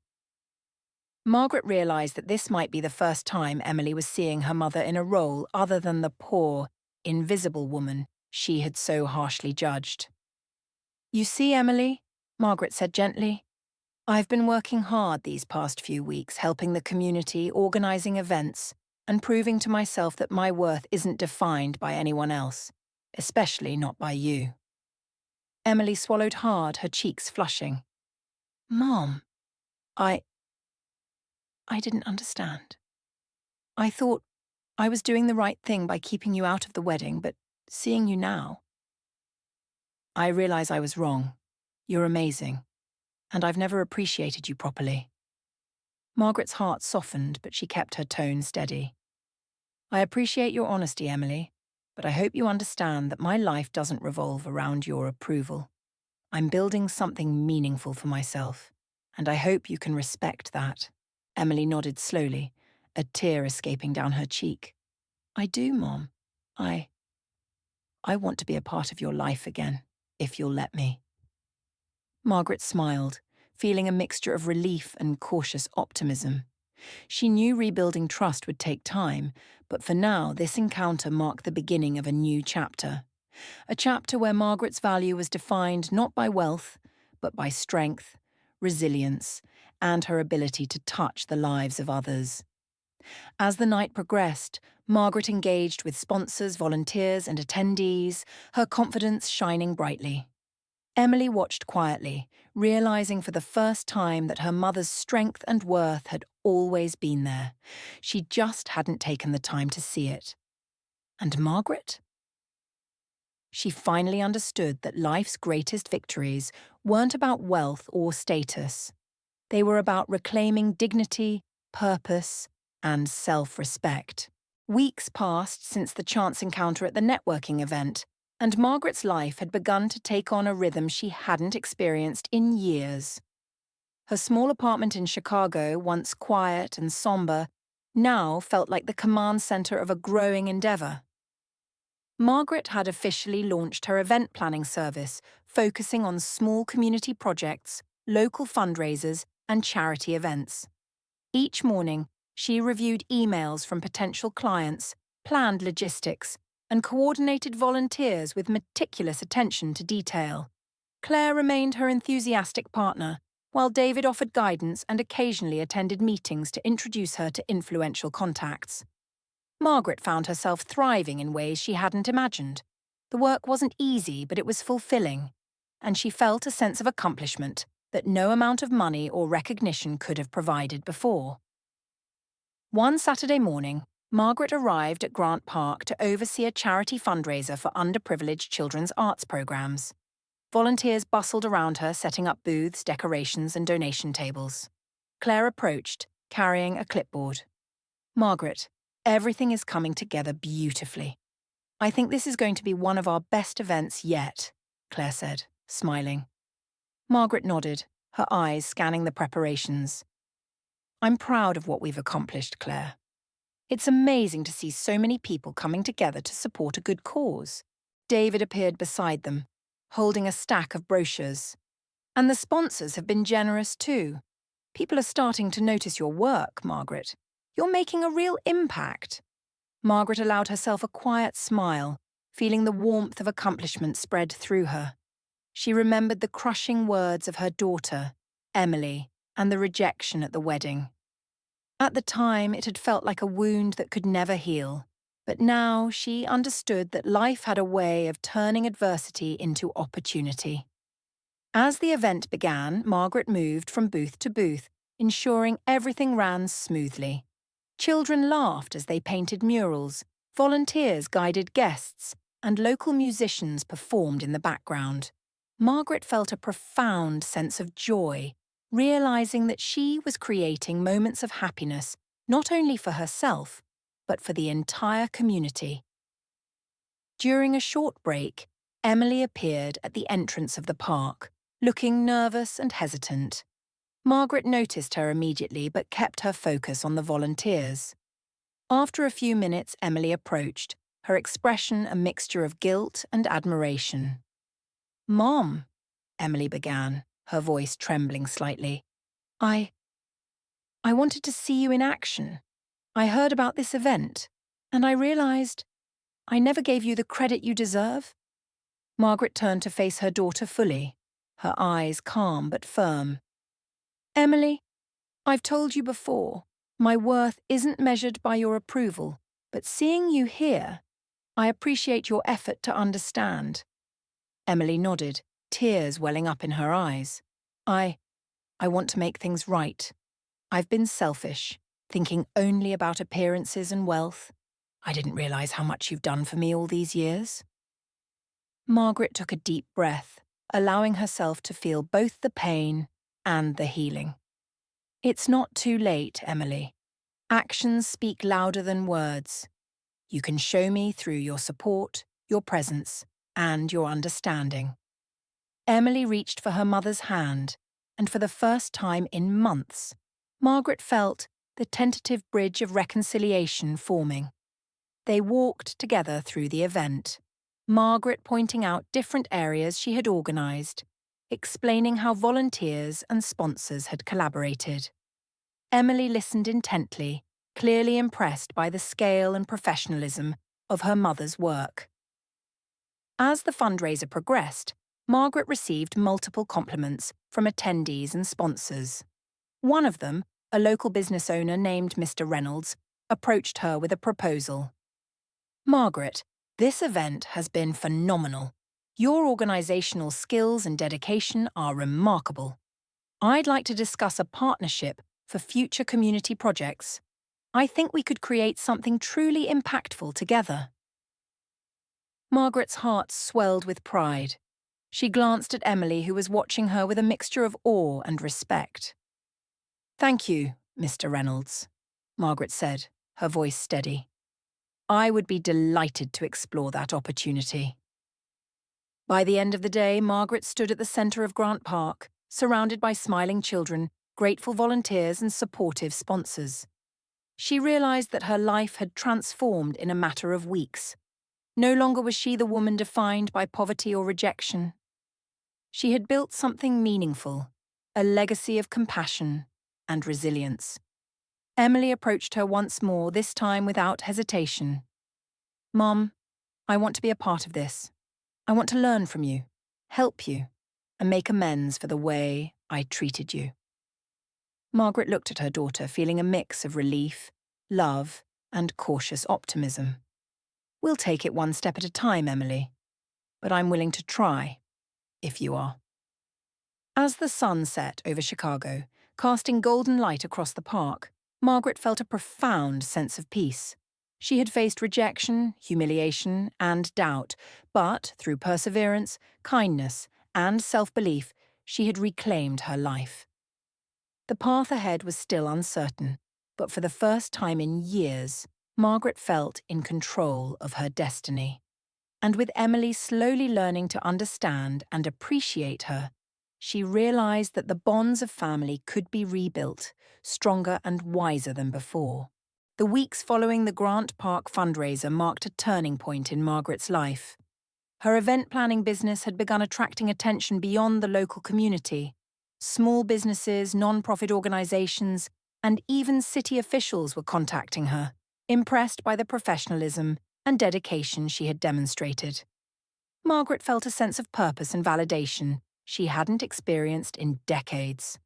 Margaret realised that this might be the first time Emily was seeing her mother in a role other than the poor, invisible woman she had so harshly judged. "You see, Emily," Margaret said gently, "I've been working hard these past few weeks helping the community, organising events, and proving to myself that my worth isn't defined by anyone else, especially not by you." Emily swallowed hard, her cheeks flushing. "Mom, I didn't understand. I thought I was doing the right thing by keeping you out of the wedding, but seeing you now, I realise I was wrong. You're amazing, and I've never appreciated you properly." Margaret's heart softened, but she kept her tone steady. "I appreciate your honesty, Emily, but I hope you understand that my life doesn't revolve around your approval. I'm building something meaningful for myself, and I hope you can respect that." Emily nodded slowly, a tear escaping down her cheek. "I do, Mom. I want to be a part of your life again, if you'll let me." Margaret smiled, feeling a mixture of relief and cautious optimism. She knew rebuilding trust would take time, but for now this encounter marked the beginning of a new chapter. A chapter where Margaret's value was defined not by wealth, but by strength, resilience, and her ability to touch the lives of others. As the night progressed, Margaret engaged with sponsors, volunteers, and attendees, her confidence shining brightly. Emily watched quietly, realizing for the first time that her mother's strength and worth had always been there. She just hadn't taken the time to see it. And Margaret? She finally understood that life's greatest victories weren't about wealth or status. They were about reclaiming dignity, purpose, and self-respect. Weeks passed since the chance encounter at the networking event, and Margaret's life had begun to take on a rhythm she hadn't experienced in years. Her small apartment in Chicago, once quiet and somber, now felt like the command center of a growing endeavor. Margaret had officially launched her event planning service, focusing on small community projects, local fundraisers, and charity events. Each morning, she reviewed emails from potential clients, planned logistics, and coordinated volunteers with meticulous attention to detail. Claire remained her enthusiastic partner, while David offered guidance and occasionally attended meetings to introduce her to influential contacts. Margaret found herself thriving in ways she hadn't imagined. The work wasn't easy, but it was fulfilling, and she felt a sense of accomplishment that no amount of money or recognition could have provided before. One Saturday morning, Margaret arrived at Grant Park to oversee a charity fundraiser for underprivileged children's arts programs. Volunteers bustled around her, setting up booths, decorations, and donation tables. Claire approached, carrying a clipboard. "Margaret, everything is coming together beautifully. I think this is going to be one of our best events yet," Claire said, smiling. Margaret nodded, her eyes scanning the preparations. "I'm proud of what we've accomplished, Claire. It's amazing to see so many people coming together to support a good cause." David appeared beside them, holding a stack of brochures. "And the sponsors have been generous too. People are starting to notice your work, Margaret. You're making a real impact." Margaret allowed herself a quiet smile, feeling the warmth of accomplishment spread through her. She remembered the crushing words of her daughter, Emily, and the rejection at the wedding. At the time, it had felt like a wound that could never heal, but now she understood that life had a way of turning adversity into opportunity. As the event began, Margaret moved from booth to booth, ensuring everything ran smoothly. Children laughed as they painted murals, volunteers guided guests, and local musicians performed in the background. Margaret felt a profound sense of joy, realizing that she was creating moments of happiness not only for herself, but for the entire community. During a short break, Emily appeared at the entrance of the park, looking nervous and hesitant. Margaret noticed her immediately but kept her focus on the volunteers. After a few minutes, Emily approached, her expression a mixture of guilt and admiration. "Mom," Emily began, her voice trembling slightly. I wanted to see you in action. I heard about this event, and I realized I never gave you the credit you deserve." Margaret turned to face her daughter fully, her eyes calm but firm. "Emily, I've told you before, my worth isn't measured by your approval, but seeing you here, I appreciate your effort to understand." Emily nodded, tears welling up in her eyes. I want to make things right. I've been selfish, thinking only about appearances and wealth. I didn't realize how much you've done for me all these years." Margaret took a deep breath, allowing herself to feel both the pain and the healing. "It's not too late, Emily. Actions speak louder than words. You can show me through your support, your presence, and your understanding." Emily reached for her mother's hand, and for the first time in months, Margaret felt the tentative bridge of reconciliation forming. They walked together through the event, Margaret pointing out different areas she had organised, explaining how volunteers and sponsors had collaborated. Emily listened intently, clearly impressed by the scale and professionalism of her mother's work. As the fundraiser progressed, Margaret received multiple compliments from attendees and sponsors. One of them, a local business owner named Mr. Reynolds, approached her with a proposal. "Margaret, this event has been phenomenal. Your organizational skills and dedication are remarkable. I'd like to discuss a partnership for future community projects. I think we could create something truly impactful together." Margaret's heart swelled with pride. She glanced at Emily, who was watching her with a mixture of awe and respect. "Thank you, Mr. Reynolds," Margaret said, her voice steady. "I would be delighted to explore that opportunity." By the end of the day, Margaret stood at the centre of Grant Park, surrounded by smiling children, grateful volunteers and supportive sponsors. She realised that her life had transformed in a matter of weeks. No longer was she the woman defined by poverty or rejection. She had built something meaningful, a legacy of compassion and resilience. Emily approached her once more, this time without hesitation. "Mom, I want to be a part of this. I want to learn from you, help you, and make amends for the way I treated you." Margaret looked at her daughter, feeling a mix of relief, love, and cautious optimism. "We'll take it one step at a time, Emily. But I'm willing to try, if you are." As the sun set over Chicago, casting golden light across the park, Margaret felt a profound sense of peace. She had faced rejection, humiliation, and doubt, but through perseverance, kindness, and self-belief, she had reclaimed her life. The path ahead was still uncertain, but for the first time in years, Margaret felt in control of her destiny. And with Emily slowly learning to understand and appreciate her, she realised that the bonds of family could be rebuilt, stronger and wiser than before. The weeks following the Grant Park fundraiser marked a turning point in Margaret's life. Her event planning business had begun attracting attention beyond the local community. Small businesses, non-profit organisations, and even city officials were contacting her, impressed by the professionalism and dedication she had demonstrated. Margaret felt a sense of purpose and validation she hadn't experienced in decades.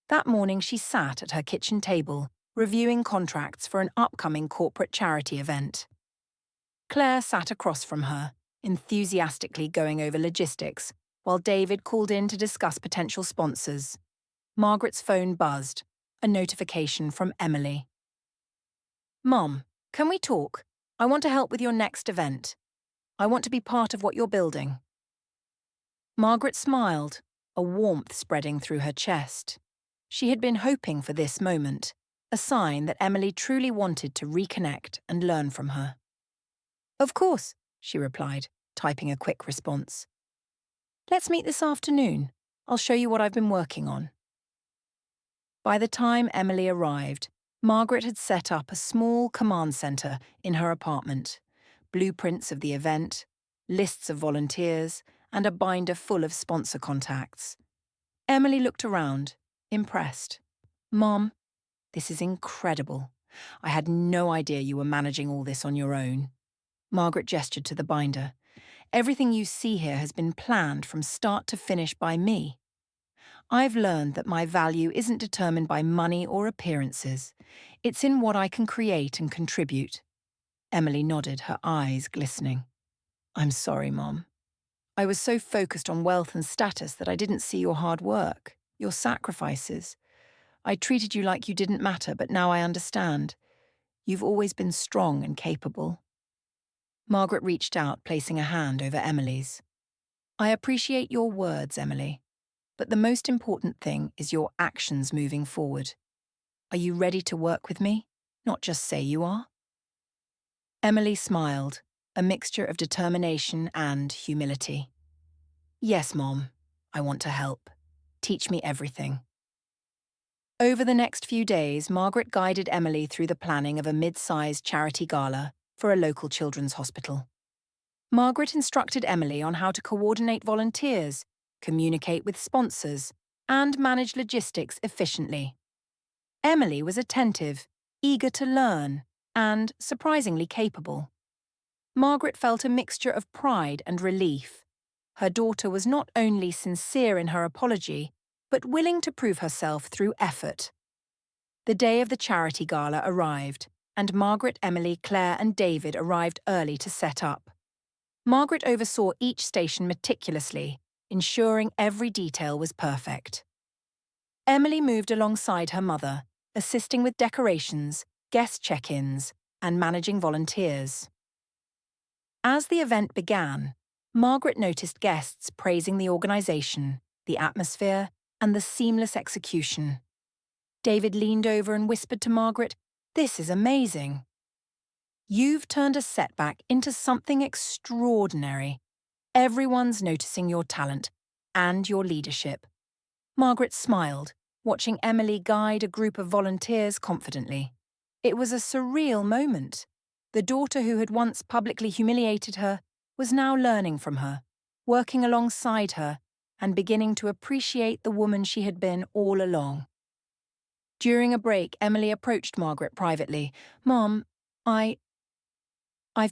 That morning she sat at her kitchen table, reviewing contracts for an upcoming corporate charity event. Claire sat across from her, enthusiastically going over logistics, while David called in to discuss potential sponsors. Margaret's phone buzzed, a notification from Emily. "Mom, can we talk? I want to help with your next event. I want to be part of what you're building." Margaret smiled, a warmth spreading through her chest. She had been hoping for this moment, a sign that Emily truly wanted to reconnect and learn from her. "Of course," she replied, typing a quick response. "Let's meet this afternoon. I'll show you what I've been working on." By the time Emily arrived, Margaret had set up a small command centre in her apartment, blueprints of the event, lists of volunteers, and a binder full of sponsor contacts. Emily looked around, impressed. "Mom, this is incredible. I had no idea you were managing all this on your own." Margaret gestured to the binder. "Everything you see here has been planned from start to finish by me. I've learned that my value isn't determined by money or appearances. It's in what I can create and contribute." Emily nodded, her eyes glistening. "I'm sorry, Mom. I was so focused on wealth and status that I didn't see your hard work, your sacrifices. I treated you like you didn't matter, but now I understand. You've always been strong and capable." Margaret reached out, placing a hand over Emily's. "I appreciate your words, Emily, but the most important thing is your actions moving forward. Are you ready to work with me? Not just say you are?" Emily smiled, a mixture of determination and humility. "Yes, Mom. I want to help. Teach me everything." Over the next few days, Margaret guided Emily through the planning of a mid-sized charity gala for a local children's hospital. Margaret instructed Emily on how to coordinate volunteers, communicate with sponsors, and manage logistics efficiently. Emily was attentive, eager to learn, and surprisingly capable. Margaret felt a mixture of pride and relief. Her daughter was not only sincere in her apology, but willing to prove herself through effort. The day of the charity gala arrived, and Margaret, Emily, Claire and David arrived early to set up. Margaret oversaw each station meticulously, ensuring every detail was perfect. Emily moved alongside her mother, assisting with decorations, guest check-ins, and managing volunteers. As the event began, Margaret noticed guests praising the organisation, the atmosphere, and the seamless execution. David leaned over and whispered to Margaret, "This is amazing. You've turned a setback into something extraordinary. Everyone's noticing your talent and your leadership." Margaret smiled, watching Emily guide a group of volunteers confidently. It was a surreal moment. The daughter who had once publicly humiliated her was now learning from her, working alongside her, and beginning to appreciate the woman she had been all along. During a break, Emily approached Margaret privately. "Mom, I've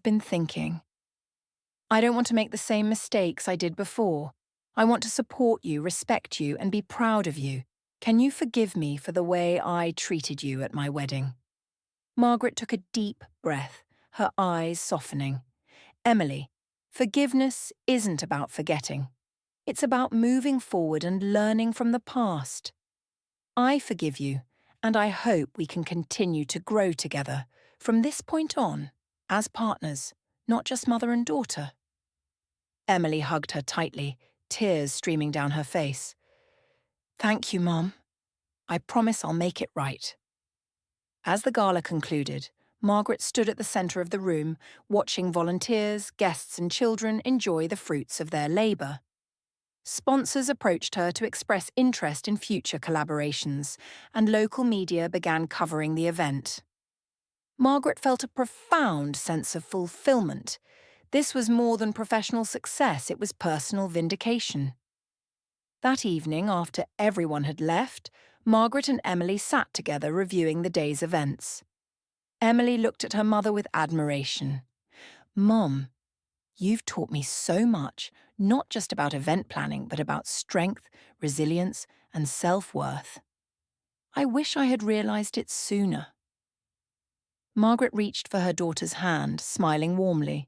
been thinking. I don't want to make the same mistakes I did before. I want to support you, respect you, and be proud of you. Can you forgive me for the way I treated you at my wedding?" Margaret took a deep breath, her eyes softening. "Emily, forgiveness isn't about forgetting. It's about moving forward and learning from the past. I forgive you, and I hope we can continue to grow together from this point on, as partners, not just mother and daughter." Emily hugged her tightly, tears streaming down her face. "Thank you, Mom. I promise I'll make it right." As the gala concluded, Margaret stood at the centre of the room, watching volunteers, guests and children enjoy the fruits of their labour. Sponsors approached her to express interest in future collaborations, and local media began covering the event. Margaret felt a profound sense of fulfilment. This was more than professional success, it was personal vindication. That evening, after everyone had left, Margaret and Emily sat together reviewing the day's events. Emily looked at her mother with admiration. "Mom, you've taught me so much, not just about event planning, but about strength, resilience, and self-worth. I wish I had realised it sooner." Margaret reached for her daughter's hand, smiling warmly.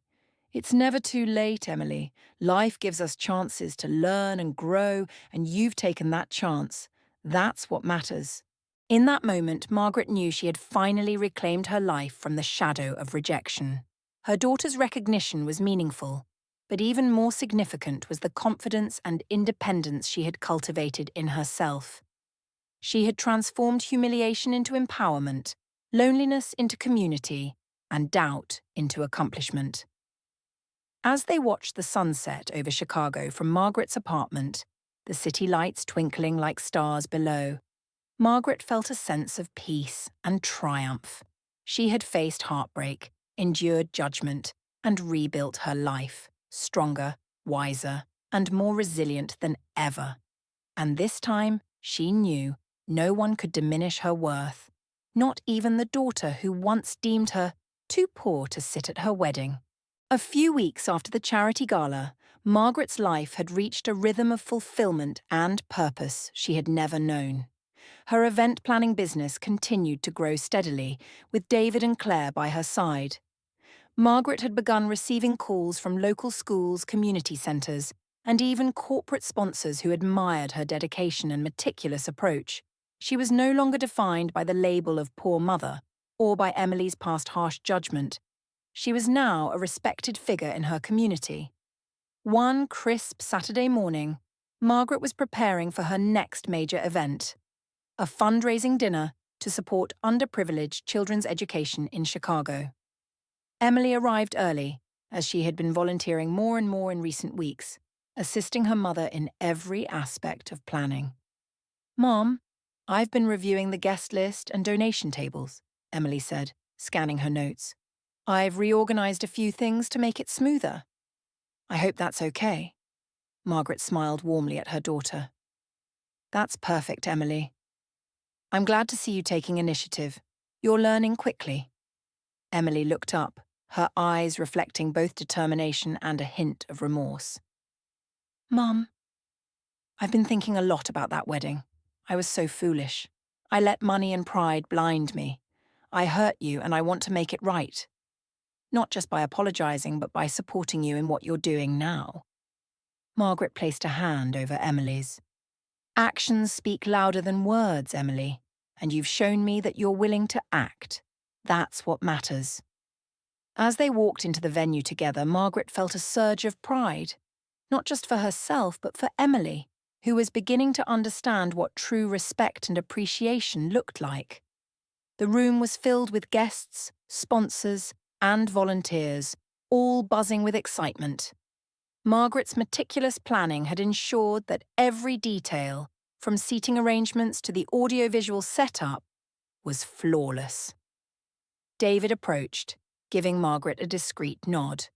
"It's never too late, Emily. Life gives us chances to learn and grow, and you've taken that chance. That's what matters." In that moment, Margaret knew she had finally reclaimed her life from the shadow of rejection. Her daughter's recognition was meaningful, but even more significant was the confidence and independence she had cultivated in herself. She had transformed humiliation into empowerment, loneliness into community, and doubt into accomplishment. As they watched the sunset over Chicago from Margaret's apartment, the city lights twinkling like stars below, Margaret felt a sense of peace and triumph. She had faced heartbreak, endured judgment, and rebuilt her life, stronger, wiser, and more resilient than ever. And this time, she knew no one could diminish her worth, not even the daughter who once deemed her too poor to sit at her wedding. A few weeks after the charity gala, Margaret's life had reached a rhythm of fulfillment and purpose she had never known. Her event planning business continued to grow steadily, with David and Claire by her side. Margaret had begun receiving calls from local schools, community centres, and even corporate sponsors who admired her dedication and meticulous approach. She was no longer defined by the label of poor mother, or by Emily's past harsh judgment. She was now a respected figure in her community. One crisp Saturday morning, Margaret was preparing for her next major event, a fundraising dinner to support underprivileged children's education in Chicago. Emily arrived early, as she had been volunteering more and more in recent weeks, assisting her mother in every aspect of planning. "Mom, I've been reviewing the guest list and donation tables," Emily said, scanning her notes. "I've reorganized a few things to make it smoother." "I hope that's okay." Margaret smiled warmly at her daughter. "That's perfect, Emily. I'm glad to see you taking initiative. You're learning quickly." Emily looked up, her eyes reflecting both determination and a hint of remorse. "Mum, I've been thinking a lot about that wedding. I was so foolish. I let money and pride blind me. I hurt you and I want to make it right. Not just by apologizing, but by supporting you in what you're doing now. Margaret placed a hand over Emily's. Actions speak louder than words, Emily, and you've shown me that you're willing to act. That's what matters. As they walked into the venue together, Margaret felt a surge of pride, not just for herself, but for Emily, who was beginning to understand what true respect and appreciation looked like. The room was filled with guests, sponsors, and volunteers, all buzzing with excitement. Margaret's meticulous planning had ensured that every detail, from seating arrangements to the audiovisual setup, was flawless. David approached, giving Margaret a discreet nod.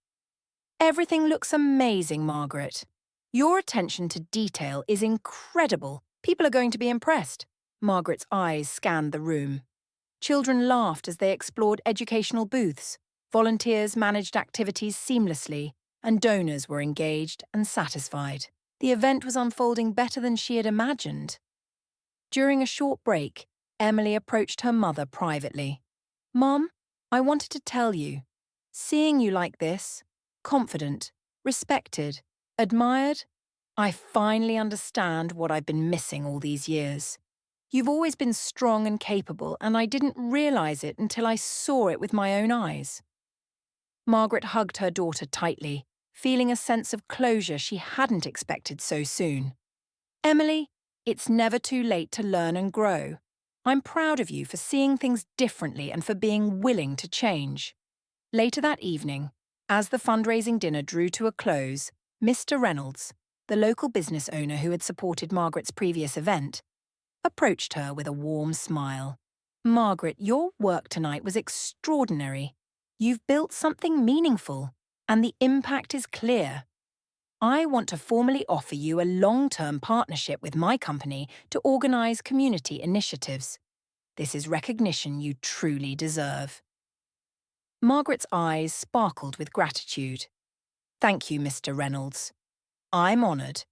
"Everything looks amazing, Margaret. Your attention to detail is incredible. People are going to be impressed." Margaret's eyes scanned the room. Children laughed as they explored educational booths, volunteers managed activities seamlessly, and donors were engaged and satisfied. The event was unfolding better than she had imagined. During a short break, Emily approached her mother privately. "Mom, I wanted to tell you, seeing you like this, confident, respected, admired, I finally understand what I've been missing all these years. You've always been strong and capable, and I didn't realize it until I saw it with my own eyes." Margaret hugged her daughter tightly, feeling a sense of closure she hadn't expected so soon. "Emily, it's never too late to learn and grow. I'm proud of you for seeing things differently and for being willing to change." Later that evening, as the fundraising dinner drew to a close, Mr. Reynolds, the local business owner who had supported Margaret's previous event, approached her with a warm smile. "Margaret, your work tonight was extraordinary. You've built something meaningful, and the impact is clear. I want to formally offer you a long-term partnership with my company to organize community initiatives. This is recognition you truly deserve." Margaret's eyes sparkled with gratitude. "Thank you, Mr. Reynolds. I'm honoured,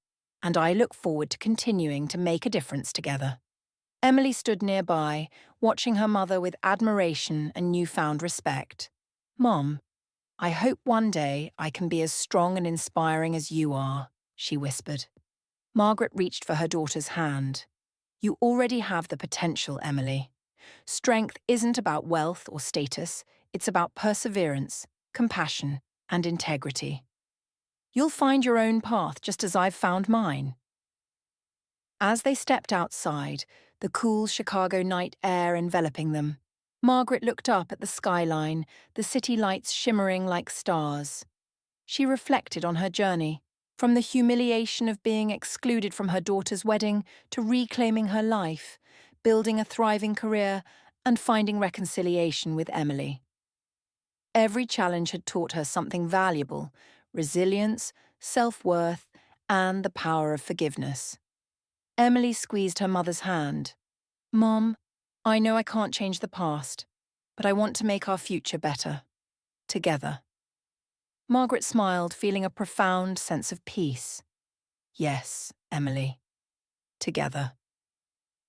and I look forward to continuing to make a difference together." Emily stood nearby, watching her mother with admiration and newfound respect. "Mom, I hope one day I can be as strong and inspiring as you are," she whispered. Margaret reached for her daughter's hand. "You already have the potential, Emily. Strength isn't about wealth or status, it's about perseverance, compassion, and integrity. You'll find your own path just as I've found mine." As they stepped outside, the cool Chicago night air enveloping them, Margaret looked up at the skyline, the city lights shimmering like stars. She reflected on her journey, from the humiliation of being excluded from her daughter's wedding to reclaiming her life, building a thriving career, and finding reconciliation with Emily. Every challenge had taught her something valuable: resilience, self-worth, and the power of forgiveness. Emily squeezed her mother's hand. "Mom, I know I can't change the past, but I want to make our future better. Together." Margaret smiled, feeling a profound sense of peace. "Yes, Emily. Together."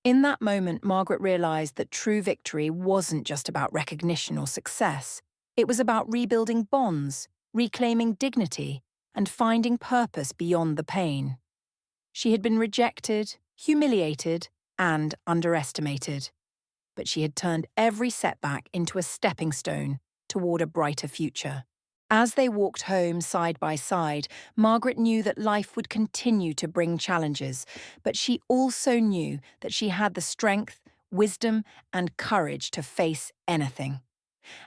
In that moment, Margaret realized that true victory wasn't just about recognition or success. It was about rebuilding bonds, reclaiming dignity, and finding purpose beyond the pain. She had been rejected, humiliated, and underestimated, but she had turned every setback into a stepping stone toward a brighter future. As they walked home side by side, Margaret knew that life would continue to bring challenges, but she also knew that she had the strength, wisdom, and courage to face anything.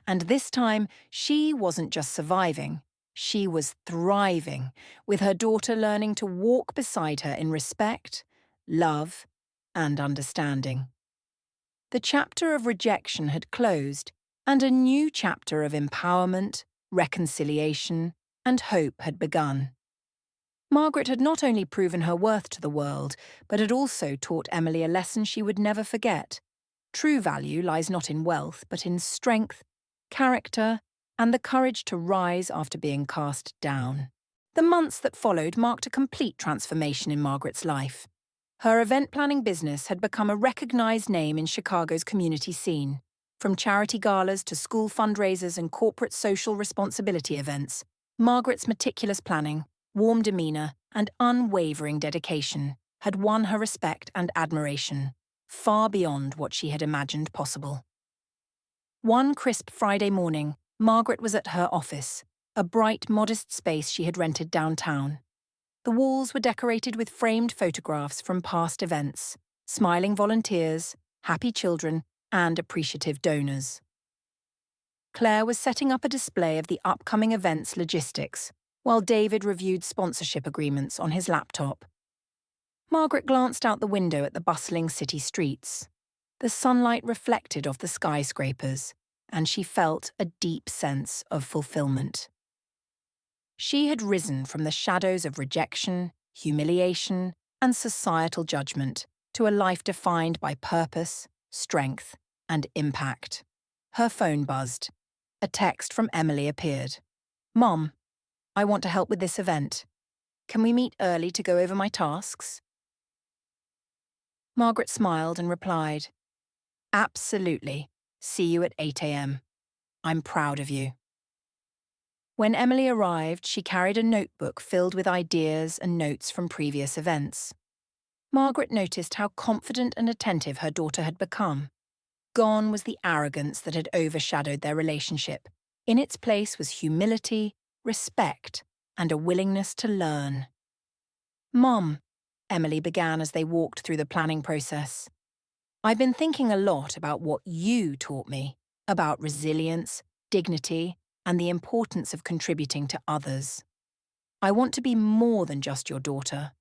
And this time, she wasn't just surviving, she was thriving, with her daughter learning to walk beside her in respect, love, and understanding. The chapter of rejection had closed, and a new chapter of empowerment, reconciliation, and hope had begun. Margaret had not only proven her worth to the world, but had also taught Emily a lesson she would never forget. True value lies not in wealth, but in strength, character, and the courage to rise after being cast down. The months that followed marked a complete transformation in Margaret's life. Her event planning business had become a recognized name in Chicago's community scene. From charity galas to school fundraisers and corporate social responsibility events, Margaret's meticulous planning, warm demeanour, and unwavering dedication had won her respect and admiration, far beyond what she had imagined possible. One crisp Friday morning, Margaret was at her office, a bright, modest space she had rented downtown. The walls were decorated with framed photographs from past events, smiling volunteers, happy children, and appreciative donors. Claire was setting up a display of the upcoming event's logistics, while David reviewed sponsorship agreements on his laptop. Margaret glanced out the window at the bustling city streets. The sunlight reflected off the skyscrapers, and she felt a deep sense of fulfillment. She had risen from the shadows of rejection, humiliation, and societal judgment to a life defined by purpose, strength, and impact. Her phone buzzed. A text from Emily appeared. "Mom, I want to help with this event. Can we meet early to go over my tasks?" Margaret smiled and replied, "Absolutely. See you at 8 a.m. I'm proud of you." When Emily arrived, she carried a notebook filled with ideas and notes from previous events. Margaret noticed how confident and attentive her daughter had become. Gone was the arrogance that had overshadowed their relationship. In its place was humility, respect, and a willingness to learn. "Mom," Emily began as they walked through the planning process, "I've been thinking a lot about what you taught me, about resilience, dignity, and the importance of contributing to others. I want to be more than just your daughter.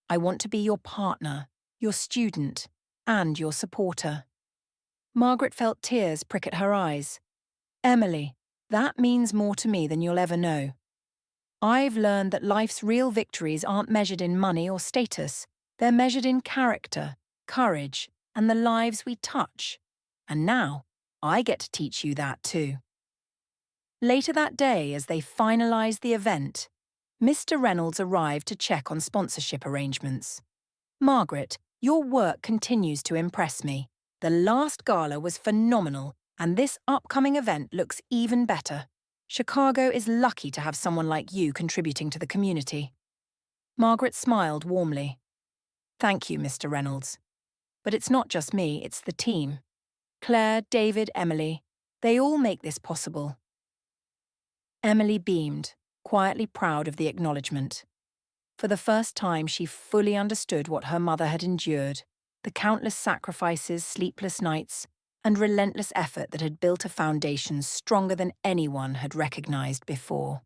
I want to be your partner, your student, and your supporter." Margaret felt tears prick at her eyes. "Emily, that means more to me than you'll ever know. I've learned that life's real victories aren't measured in money or status. They're measured in character, courage, and the lives we touch. And now, I get to teach you that too." Later that day, as they finalised the event, Mr. Reynolds arrived to check on sponsorship arrangements. "Margaret, your work continues to impress me. The last gala was phenomenal, and this upcoming event looks even better. Chicago is lucky to have someone like you contributing to the community." Margaret smiled warmly. "Thank you, Mr. Reynolds. But it's not just me, it's the team. Claire, David, Emily, they all make this possible." Emily beamed, quietly proud of the acknowledgement. For the first time, she fully understood what her mother had endured, the countless sacrifices, sleepless nights, and relentless effort that had built a foundation stronger than anyone had recognized before.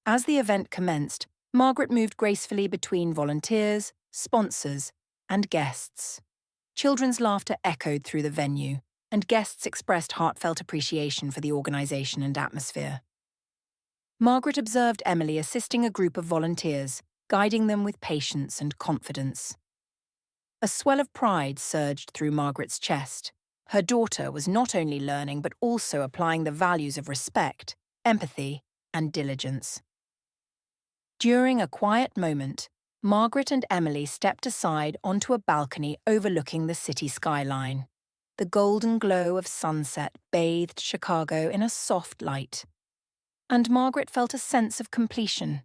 As the event commenced, Margaret moved gracefully between volunteers, sponsors, and guests. Children's laughter echoed through the venue, and guests expressed heartfelt appreciation for the organisation and atmosphere. Margaret observed Emily assisting a group of volunteers, guiding them with patience and confidence. A swell of pride surged through Margaret's chest. Her daughter was not only learning but also applying the values of respect, empathy, and diligence. During a quiet moment, Margaret and Emily stepped aside onto a balcony overlooking the city skyline. The golden glow of sunset bathed Chicago in a soft light. And Margaret felt a sense of completion.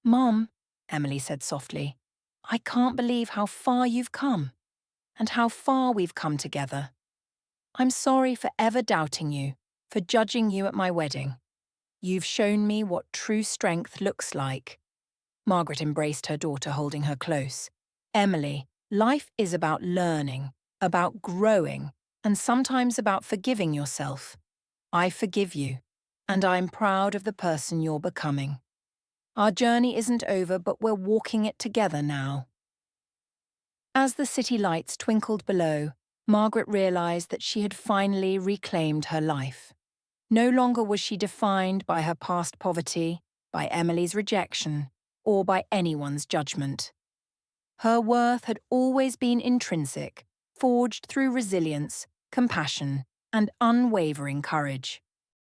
"Mom," Emily said softly, "I can't believe how far you've come, and how far we've come together. I'm sorry for ever doubting you, for judging you at my wedding. You've shown me what true strength looks like." Margaret embraced her daughter, holding her close. "Emily, life is about learning, about growing, and sometimes about forgiving yourself. I forgive you, and I'm proud of the person you're becoming. Our journey isn't over, but we're walking it together now." As the city lights twinkled below, Margaret realised that she had finally reclaimed her life. No longer was she defined by her past poverty, by Emily's rejection, or by anyone's judgment. Her worth had always been intrinsic, forged through resilience, compassion, and unwavering courage.